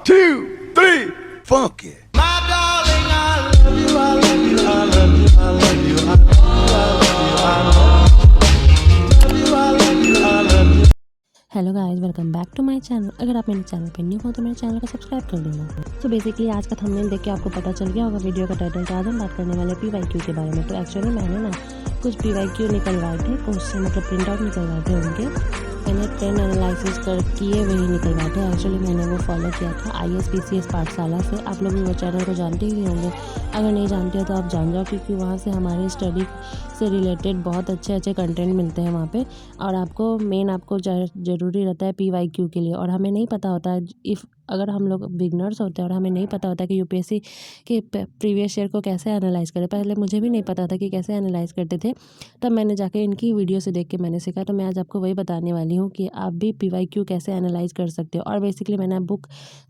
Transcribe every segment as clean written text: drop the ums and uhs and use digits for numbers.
2, 3, funky. My darling, I love you, I love you, I love you, I love you, I love you, I love you, I love you, I love you. Hello guys, welcome back to my channel. अगर आप मेरे channel पर new हो तो मेरे channel को subscribe कर देना। तो बेसिकली आज का थंबनेल देख के आपको पता चल गया होगा वीडियो का टाइटल। तो आज हम बात करने वाले पीवाईक्यू के बारे में। तो एक्चुअली मैंने ना कुछ पीवाईक्यू निकलवाए थे, क्वेश्चन मतलब प्रिंट आउट निकलवाए थे उनके। मैंने ट्रेंड एनालिसिस कर किए वही निकलवाए थे। एक्चुअली मैंने वो फॉलो किया था ISPCS पाठशाला से। आप लोग भी वो चैनल को जानते ही होंगे, अगर नहीं जानते हो तो आप जान जाओ, क्योंकि वहाँ से हमारे स्टडी से रिलेटेड बहुत अच्छे अच्छे कंटेंट मिलते हैं वहाँ पे। और आपको मेन आपको ज़रूरी रहता है पीवाईक्यू के लिए। और हमें नहीं पता होता है अगर हम लोग बिगनर्स होते हैं और हमें नहीं पता होता कि यूपीएससी के प्रीवियस ईयर को कैसे एनालाइज करें। पहले मुझे भी नहीं पता था कि कैसे एनालाइज करते थे, तब मैंने जाके इनकी वीडियो से देख के मैंने सीखा। तो मैं आज आपको वही बताने वाली हूँ कि आप भी पीवाईक्यू कैसे एनालाइज कर सकते हो। और बेसिकली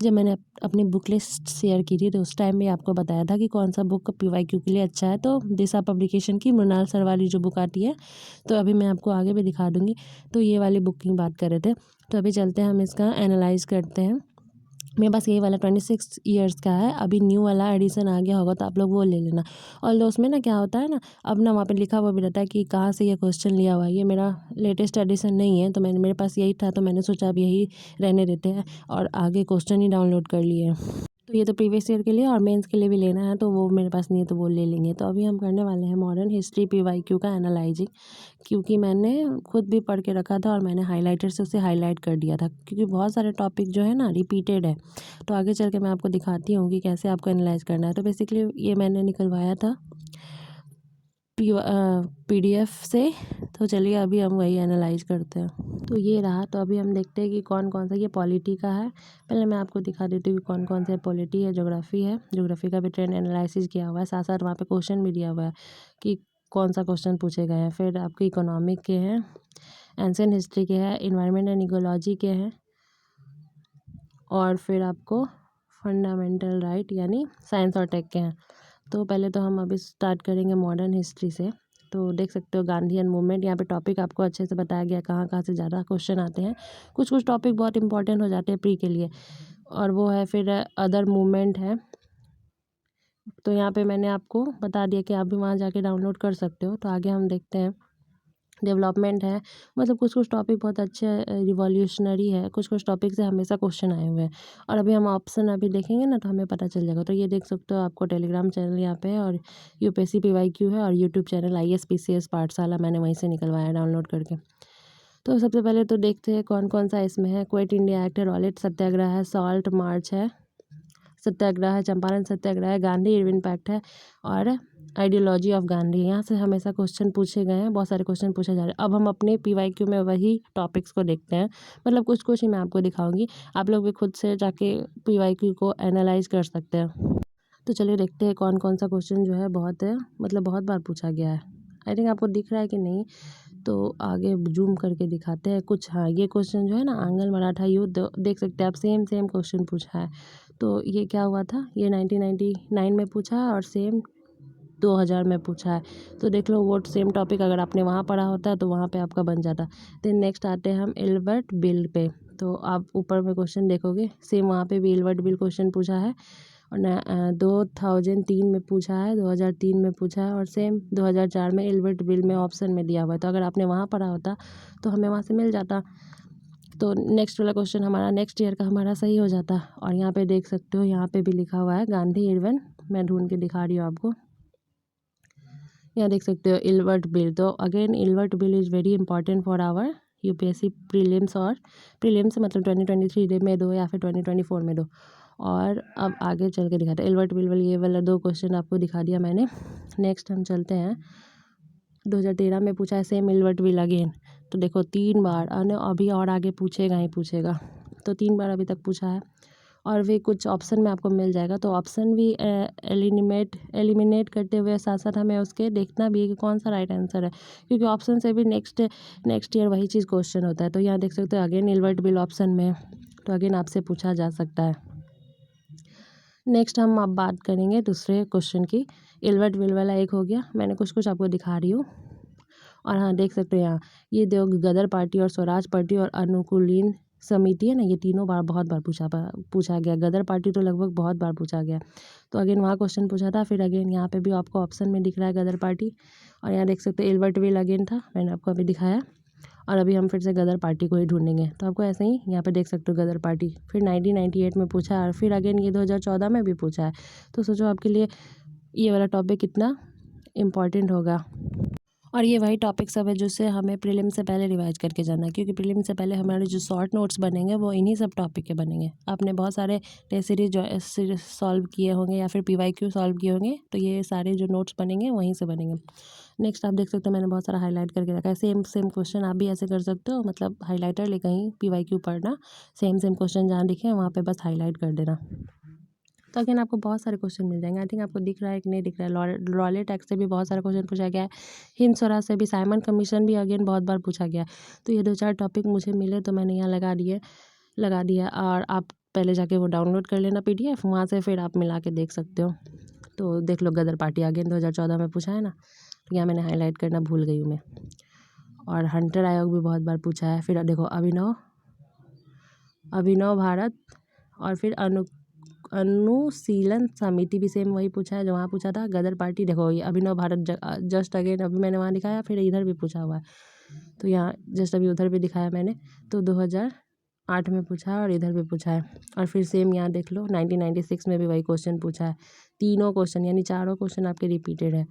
जब मैंने अपनी बुक लिस्ट शेयर की थी तो उस टाइम भी आपको बताया था कि कौन सा बुक पीवाईक्यू के लिए अच्छा है। तो दिशा पब्लिकेशन की मृणाल सर वाली जो बुक आती है, तो अभी मैं आपको आगे भी दिखा दूँगी। तो ये वाली बुक की बात कर रहे थे। तो अभी चलते हैं, हम इसका एनालाइज करते हैं। मेरे पास ये वाला 26 ईयर्स का है। अभी न्यू वाला एडिशन आ गया होगा तो आप लोग वो ले लेना। और उसमें ना क्या होता है ना, अब ना वहाँ पे लिखा हुआ भी रहता है कि कहाँ से ये क्वेश्चन लिया हुआ है। ये मेरा लेटेस्ट एडिशन नहीं है, तो मेरे पास यही था, तो मैंने सोचा अब यही रहने देते हैं और आगे क्वेश्चन ही डाउनलोड कर लिए हैं। तो ये तो प्रीवियस ईयर के लिए और मेंस के लिए भी लेना है, तो वो मेरे पास नहीं है, तो वो ले लेंगे। तो अभी हम करने वाले हैं मॉडर्न हिस्ट्री पीवाईक्यू का एनालाइजिंग, क्योंकि मैंने खुद भी पढ़ के रखा था और मैंने हाइलाइटर से उसे हाईलाइट कर दिया था, क्योंकि बहुत सारे टॉपिक जो है ना रिपीटेड है। तो आगे चल के मैं आपको दिखाती हूँ कि कैसे आपको एनालाइज करना है। तो बेसिकली ये मैंने निकलवाया था PDF से। तो चलिए अभी हम वही एनालाइज करते हैं। तो ये रहा। तो अभी हम देखते हैं कि कौन कौन सा, ये पॉलिटी का है। पहले मैं आपको दिखा देती हूँ कि कौन कौन से पॉलिटी है। ज्योग्राफी है, ज्योग्राफी का भी ट्रेंड एनालिसिस किया हुआ है, साथ साथ वहाँ पे क्वेश्चन भी दिया हुआ है कि कौन सा क्वेश्चन पूछे गए हैं। फिर आपके इकोनॉमिक के हैं, एंशिएंट हिस्ट्री के हैं, इन्वायरमेंट एंड इकोलॉजी के हैं, और फिर आपको फंडामेंटल राइट यानी साइंस और टेक के हैं। तो पहले तो हम अभी स्टार्ट करेंगे मॉडर्न हिस्ट्री से। तो देख सकते हो गांधीयन मूवमेंट, यहाँ पे टॉपिक आपको अच्छे से बताया गया कहाँ कहाँ से ज़्यादा क्वेश्चन आते हैं। कुछ कुछ टॉपिक बहुत इंपॉर्टेंट हो जाते हैं प्री के लिए, और वो है फिर अदर मूवमेंट है। तो यहाँ पे मैंने आपको बता दिया कि आप भी वहाँ जाके डाउनलोड कर सकते हो। तो आगे हम देखते हैं डेवलपमेंट है, मतलब कुछ कुछ टॉपिक बहुत अच्छे रिवॉल्यूशनरी है, कुछ कुछ टॉपिक से हमेशा क्वेश्चन आए हुए हैं। और अभी हम ऑप्शन अभी देखेंगे ना तो हमें पता चल जाएगा। तो ये देख सकते हो, आपको टेलीग्राम चैनल यहाँ पे है, और यूपीएससी पीवाईक्यू है, और यूट्यूब चैनल ISPCS पाठशाला मैंने वहीं से निकलवाया डाउनलोड करके। तो सबसे पहले तो देखते हैं कौन कौन सा इसमें है। क्विट इंडिया एक्ट है, रॉलेट सत्याग्रह है, सॉल्ट मार्च है, सत्याग्रह है, चंपारण सत्याग्रह है, गांधी इरविन पैक्ट है, और आइडियोलॉजी ऑफ गांधी। यहाँ से हमेशा क्वेश्चन पूछे गए हैं, बहुत सारे क्वेश्चन पूछे जा रहे हैं। अब हम अपने पीवाईक्यू में वही टॉपिक्स को देखते हैं, मतलब कुछ कुछ ही मैं आपको दिखाऊंगी। आप लोग भी खुद से जाके पीवाईक्यू को एनालाइज कर सकते हैं। तो चलिए देखते हैं कौन कौन सा क्वेश्चन जो है बहुत है, मतलब बहुत बार पूछा गया है। आई थिंक आपको दिख रहा है कि नहीं, तो आगे जूम करके दिखाते हैं कुछ। हाँ, ये क्वेश्चन जो है ना, आंगल मराठा युद्ध, देख सकते हैं आप, सेम सेम क्वेश्चन पूछा है। तो ये क्या हुआ था, ये 1999 में पूछा है और सेम 2000 में पूछा है। तो देख लो, वो सेम टॉपिक अगर आपने वहाँ पढ़ा होता तो वहाँ पे आपका बन जाता। देन नेक्स्ट आते हैं हम इल्बर्ट बिल पे। तो आप ऊपर में क्वेश्चन देखोगे, सेम वहाँ पे भी इल्बर्ट बिल क्वेश्चन पूछा है, और 2003 में पूछा है, 2003 में पूछा है, और सेम 2004 में इल्बर्ट बिल में ऑप्शन में दिया हुआ है। तो अगर आपने वहाँ पढ़ा होता तो हमें वहाँ से मिल जाता। तो नेक्स्ट वाला क्वेश्चन हमारा नेक्स्ट ईयर का हमारा सही हो जाता। और यहाँ पे देख सकते हो, यहाँ पे भी लिखा हुआ है गांधी इरविन, मैं ढूंढ के दिखा रही हूँ आपको। यहाँ देख सकते हो इल्बर्ट बिल। तो again Ilbert bill is very important for our UPSC prelims, और प्रीलिम्स मतलब 2023 में दो या फिर 2024 में दो। और अब आगे चल के दिखाते हैं इल्बर्ट बिल वाली, ये वाला दो क्वेश्चन आपको दिखा दिया मैंने। नेक्स्ट हम चलते हैं, 2013 में पूछा है सेम इल्बर्ट बिल अगेन। तो देखो 3 बार, अभी और आगे पूछेगा ही पूछेगा। तो 3 बार अभी तक पूछा है, और भी कुछ ऑप्शन में आपको मिल जाएगा। तो ऑप्शन भी एलिमिनेट करते हुए साथ साथ हमें उसके देखना भी है कि कौन सा राइट आंसर है, क्योंकि ऑप्शन से भी नेक्स्ट ईयर वही चीज़ क्वेश्चन होता है। तो यहाँ देख सकते हो अगेन इल्बर्ट बिल ऑप्शन में, तो अगेन आपसे पूछा जा सकता है। नेक्स्ट हम अब बात करेंगे दूसरे क्वेश्चन की। इल्बर्ट बिल वाला एक हो गया, मैंने कुछ कुछ आपको दिखा रही हूँ। और हाँ, देख सकते हो यहाँ, ये दो गदर पार्टी और स्वराज पार्टी और अनुकूलीन समिति है ना, ये तीनों बार बहुत बार पूछा गया। गदर पार्टी तो लगभग बहुत बार पूछा गया। तो अगेन वहाँ क्वेश्चन पूछा था। फिर अगेन यहाँ पे भी आपको ऑप्शन में दिख रहा है गदर पार्टी, और यहाँ देख सकते हो एल्बर्ट वेल अगेन था, मैंने आपको अभी दिखाया। और अभी हम फिर से गदर पार्टी को ही ढूंढेंगे। तो आपको ऐसे ही यहाँ पे देख सकते हो गदर पार्टी। फिर 1998 में पूछा है, और फिर अगेन ये 2014 में भी पूछा है। तो सोचो आपके लिए ये वाला टॉपिक कितना इम्पॉर्टेंट होगा। और ये वही टॉपिक सब है जिससे हमें प्रीलिम से पहले रिवाइज करके जाना है, क्योंकि प्रीलिम से पहले हमारे जो शॉर्ट नोट्स बनेंगे वो इन्हीं सब टॉपिक के बनेंगे। आपने बहुत सारे टेस्ट सीरीज सॉल्व किए होंगे या फिर PYQ सॉल्व किए होंगे, तो ये सारे जो नोट्स बनेंगे वहीं से बनेंगे। नेक्स्ट आप देख सकते हो मैंने बहुत सारा हाईलाइट करके रखा है। सेम सेम क्वेश्चन आप भी ऐसे कर सकते हो, मतलब हाईलाइटर ले कहीं PYQ पढ़ना, सेम सेम क्वेश्चन जहाँ दिखे हैं वहाँ पे बस हाईलाइट कर देना। तो अगेन आपको बहुत सारे क्वेश्चन मिल जाएंगे। आई थिंक आपको दिख रहा है कि नहीं दिख रहा है। रॉलेट एक्ट से भी बहुत सारा क्वेश्चन पूछा गया है। हिंद स्वराज से भी, साइमन कमीशन भी अगेन बहुत बार पूछा गया। तो ये 2-4 टॉपिक मुझे मिले तो मैंने यहाँ लगा दिया। और आप पहले जाके वो डाउनलोड कर लेना PDF, वहाँ से फिर आप मिला के देख सकते हो। तो देख लो गदर पार्टी अगेन 2014 में पूछा है ना, तो यहाँ मैंने हाईलाइट करना भूल गई हूँ मैं। और हंटर आयोग भी बहुत बार पूछा है। फिर देखो अभिनव भारत, और फिर अनुशीलन समिति भी सेम वही पूछा है जो वहाँ पूछा था। गदर पार्टी देखो ये अभिनव भारत जस्ट अगेन अभी मैंने वहाँ दिखाया, फिर इधर भी पूछा हुआ है। तो यहाँ जस्ट अभी उधर भी दिखाया मैंने। तो 2008 में पूछा है और इधर भी पूछा है। और फिर सेम यहाँ देख लो 1996 में भी वही क्वेश्चन पूछा है। तीनों क्वेश्चन यानी चारों क्वेश्चन आपके रिपीटेड है।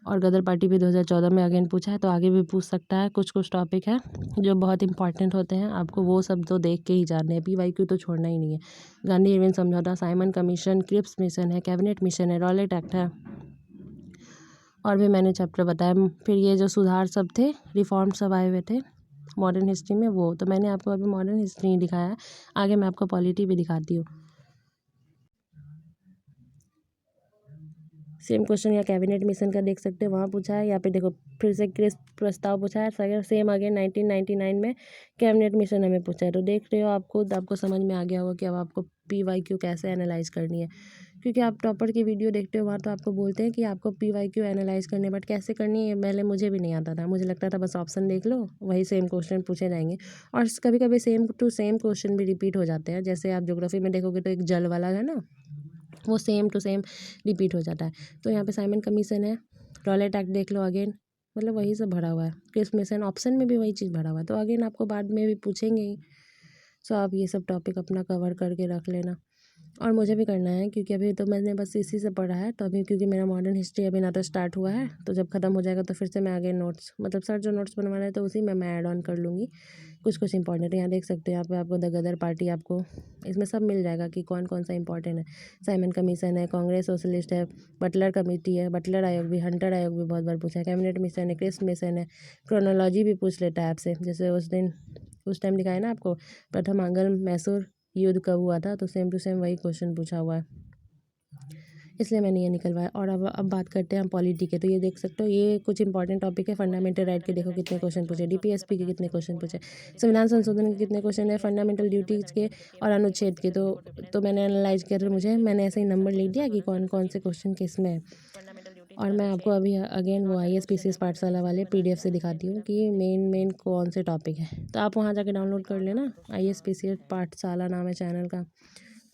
और गदर पार्टी भी 2014 में अगेन पूछा है, तो आगे भी पूछ सकता है। कुछ कुछ टॉपिक है जो बहुत इंपॉर्टेंट होते हैं, आपको वो सब तो देख के ही जानने हैं। PYQ तो छोड़ना ही नहीं है। गांधी इरविन समझौता, साइमन कमीशन, क्रिप्स मिशन है, कैबिनेट मिशन है, रॉलेट एक्ट है, और भी मैंने चैप्टर बताया। फिर ये जो सुधार सब थे, रिफॉर्म सब आए हुए थे मॉडर्न हिस्ट्री में, वो तो मैंने आपको अभी मॉडर्न हिस्ट्री नहीं दिखाया है। आगे मैं आपको पॉलिटी भी दिखाती हूँ। सेम क्वेश्चन या कैबिनेट मिशन का देख सकते हैं, वहाँ पूछा है। यहाँ पे देखो फिर से क्रिस्प प्रस्ताव पूछा है। सेम अगेन 1999 में कैबिनेट मिशन हमें पूछा है। तो देख रहे हो आपको समझ में आ गया होगा कि अब आपको PYQ कैसे एनालाइज करनी है, क्योंकि आप टॉपर की वीडियो देखते हो वहाँ तो आपको बोलते हैं कि आपको PYQ एनालाइज करनी है, बट कैसे करनी है पहले मुझे भी नहीं आता था। मुझे लगता था बस ऑप्शन देख लो वही सेम क्वेश्चन पूछे जाएंगे, और कभी कभी सेम टू सेम क्वेश्चन भी रिपीट हो जाते हैं। जैसे आप ज्योग्राफी में देखोगे तो एक जल वाला है ना, वो सेम टू सेम रिपीट हो जाता है। तो यहाँ पे साइमन कमीशन है, रॉलेट एक्ट देख लो अगेन, मतलब वही सब भरा हुआ है। क्रिप्स मिशन ऑप्शन में भी वही चीज़ भरा हुआ है। तो अगेन आपको बाद में भी पूछेंगे ही, सो आप ये सब टॉपिक अपना कवर करके रख लेना। और मुझे भी करना है, क्योंकि अभी तो मैंने बस इसी से पढ़ा है। तो अभी क्योंकि मेरा मॉडर्न हिस्ट्री अभी ना तो स्टार्ट हुआ है, तो जब ख़त्म हो जाएगा तो फिर से मैं आगे नोट्स, मतलब सर जो नोट्स बनवा रहे हैं तो उसी में मैं ऐड ऑन कर लूँगी कुछ कुछ इंपॉर्टेंट। यहाँ देख सकते हो, यहाँ पे आपको द गदर पार्टी, आपको इसमें सब मिल जाएगा कि कौन कौन सा इंपॉर्टेंट है। साइमन कमीशन है, कांग्रेस सोशलिस्ट है, बटलर कमेटी है, बटलर आयोग भी, हंटर आयोग भी बहुत बार पूछा है, कैबिनेट मिशन है, क्रिप्स मिशन है, क्रोनोलॉजी भी पूछ लेता है आपसे। जैसे उस टाइम दिखाया ना आपको प्रथम आंग्ल मैसूर युद्ध कब हुआ था, तो सेम टू सेम वही क्वेश्चन पूछा हुआ है, इसलिए मैंने ये निकलवाया। और अब बात करते हैं हम पॉलिटी के। तो ये देख सकते हो, ये कुछ इंपॉर्टेंट टॉपिक है। फंडामेंटल राइट के देखो कितने क्वेश्चन पूछे, DPSP के कितने क्वेश्चन पूछे, संविधान संशोधन के कितने क्वेश्चन है, फंडामेंटल ड्यूटीज़ के और अनुच्छेद के। तो मैंने एनालाइज किया, तो मैंने ऐसे ही नंबर लिख दिया कि कौन कौन से क्वेश्चन किस में है। और मैं आपको अभी अगेन वो ISPCS पाठशाला वाले PDF से दिखाती हूँ कि मेन कौन से टॉपिक है। तो आप वहाँ जाके डाउनलोड कर लेना, ISPCS पाठशाला नाम है चैनल का,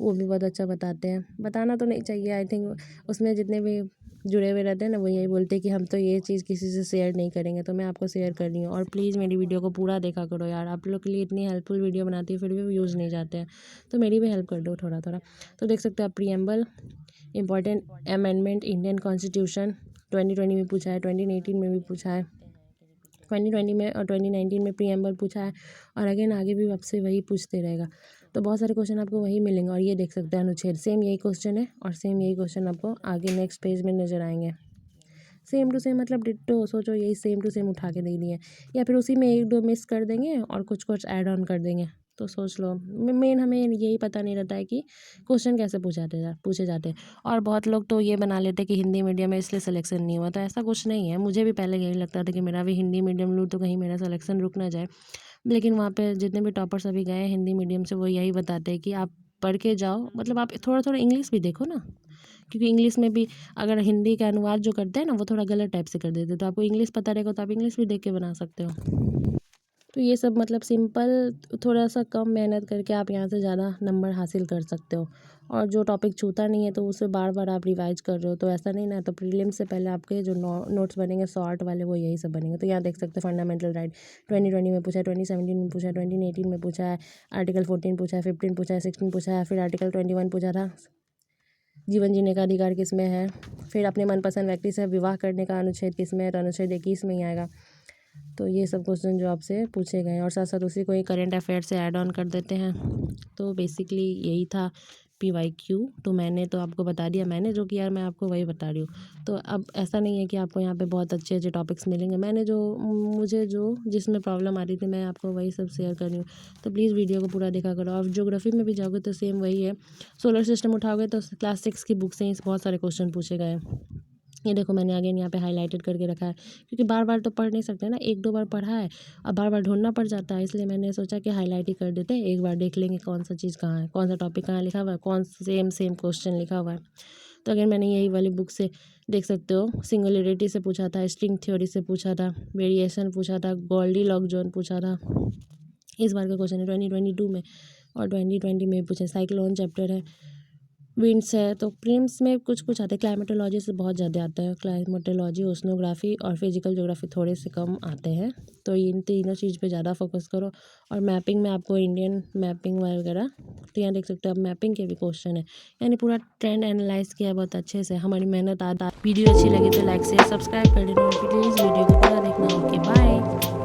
वो भी बहुत अच्छा बताते हैं। बताना तो नहीं चाहिए, आई थिंक उसमें जितने भी जुड़े हुए रहते हैं ना, वो यही बोलते हैं कि हम तो ये चीज़ किसी से शेयर नहीं करेंगे। तो मैं आपको शेयर कर रही हूँ। और प्लीज़ मेरी वीडियो को पूरा देखा करो यार, आप लोग के लिए इतनी हेल्पफुल वीडियो बनाती है फिर भी व्यूज़ नहीं जाते हैं, तो मेरी भी हेल्प कर दो थोड़ा थोड़ा। तो देख सकते हो आप, preamble, important amendment, Indian constitution 2020 में पूछा है, 2018 में भी पूछा है, 2020 में और 2019 में प्रीएम्बल पूछा है, और अगेन आगे भी आपसे वही पूछते रहेगा। तो बहुत सारे क्वेश्चन आपको वही मिलेंगे। और ये देख सकते हैं अनुच्छेद, सेम यही क्वेश्चन है, और सेम यही क्वेश्चन आपको आगे नेक्स्ट पेज में नजर आएंगे। सेम टू सेम मतलब डिट्टो, सोचो यही सेम टू सेम उठा के दे दिए, या फिर उसी में एक दो मिस कर देंगे और कुछ कुछ ऐड ऑन कर देंगे। तो सोच लो, मेन हमें यही पता नहीं रहता है कि क्वेश्चन कैसे पूछे जाते हैं। और बहुत लोग तो ये बना लेते हैं कि हिंदी मीडियम में इसलिए सिलेक्शन नहीं हुआ, तो ऐसा कुछ नहीं है। मुझे भी पहले यही लगता था कि मेरा भी हिंदी मीडियम लूँ तो कहीं मेरा सिलेक्शन रुक ना जाए, लेकिन वहाँ पे जितने भी टॉपर्स अभी गए हैं हिंदी मीडियम से, वो यही बताते हैं कि आप पढ़ के जाओ, मतलब आप थोड़ा थोड़ा इंग्लिश भी देखो ना, क्योंकि इंग्लिश में भी अगर हिंदी का अनुवाद जो करते हैं ना वो थोड़ा गलत टाइप से कर देते हैं, तो आपको इंग्लिश पता रहेगा तो आप इंग्लिश भी देख के बना सकते हो। तो ये सब मतलब सिंपल, थोड़ा सा कम मेहनत करके आप यहाँ से ज़्यादा नंबर हासिल कर सकते हो। और जो टॉपिक छूता नहीं है तो उसे बार बार आप रिवाइज कर रहे हो, तो ऐसा नहीं ना। तो प्रीलिम्स से पहले आपके जो नोट्स बनेंगे शॉर्ट वाले, वो यही सब बनेंगे। तो यहाँ देख सकते हो फंडामेंटल राइट 2020 में पूछा है, 2017 में पूछा है, 2018 में पूछा है, आर्टिकल 14 पूछा है, 15 पूछा है, 16 पूछा है, फिर आर्टिकल 21 पूछा था, जीवन जीने का अधिकार किस में है, फिर अपने मनपसंद व्यक्ति से विवाह करने का अनुच्छेद किस में है, तो अनुच्छेद 21 में ही आएगा। तो ये सब क्वेश्चन जो आपसे पूछे गए हैं, और साथ साथ उसी को ही करंट अफेयर से ऐड ऑन कर देते हैं। तो बेसिकली यही था PYQ। तो मैंने तो आपको बता दिया, मैंने जो किया मैं आपको वही बता रही हूँ। तो अब ऐसा नहीं है कि आपको यहाँ पे बहुत अच्छे अच्छे टॉपिक्स मिलेंगे, मैंने जो मुझे जो जिसमें प्रॉब्लम आ रही थी मैं आपको वही सब शेयर कर रही हूँ। तो प्लीज़ वीडियो को पूरा देखा करो। और ज्योग्राफी में भी जाओगे तो सेम वही है, सोलर सिस्टम उठाओगे तो क्लास 6 की बुक से ही बहुत सारे क्वेश्चन पूछे गए हैं। ये देखो मैंने अगेन यहाँ पे हाईलाइटेड करके रखा है, क्योंकि बार बार तो पढ़ नहीं सकते ना, एक दो बार पढ़ा है, अब बार बार ढूंढना पड़ जाता है, इसलिए मैंने सोचा कि हाईलाइट ही कर देते हैं, एक बार देख लेंगे कौन सा चीज़ कहाँ है, कौन सा टॉपिक कहाँ लिखा हुआ है, कौन सेम क्वेश्चन लिखा हुआ है। तो अगेन मैंने यही वाली बुक से देख सकते हो, सिंगुलरिटी से पूछा था, स्ट्रिंग थ्योरी से पूछा था, वेरिएशन पूछा था, गोल्डीलॉक जोन पूछा था। इस बार का क्वेश्चन है 2022 में, और 2020 में पूछे। साइक्लोन चैप्टर है, विंड्स है। तो प्रीलिम्स में कुछ कुछ आते हैं, क्लाइमेटोलॉजी से बहुत ज़्यादा आता है, क्लाइमेटोलॉजी, ओशनोग्राफी और फिजिकल ज्योग्राफी थोड़े से कम आते हैं। तो इन तीनों चीज़ पे ज़्यादा फोकस करो। और मैपिंग में आपको इंडियन मैपिंग वगैरह, तो यहाँ देख सकते हो, अब मैपिंग के भी क्वेश्चन है, यानी पूरा ट्रेंड एनालाइज किया है बहुत अच्छे से। हमारी मेहनत वीडियो अच्छी लगी तो लाइक शेयर सब्सक्राइब कर देना, और प्लीज़ वीडियो को पूरा देखना। Okay bye.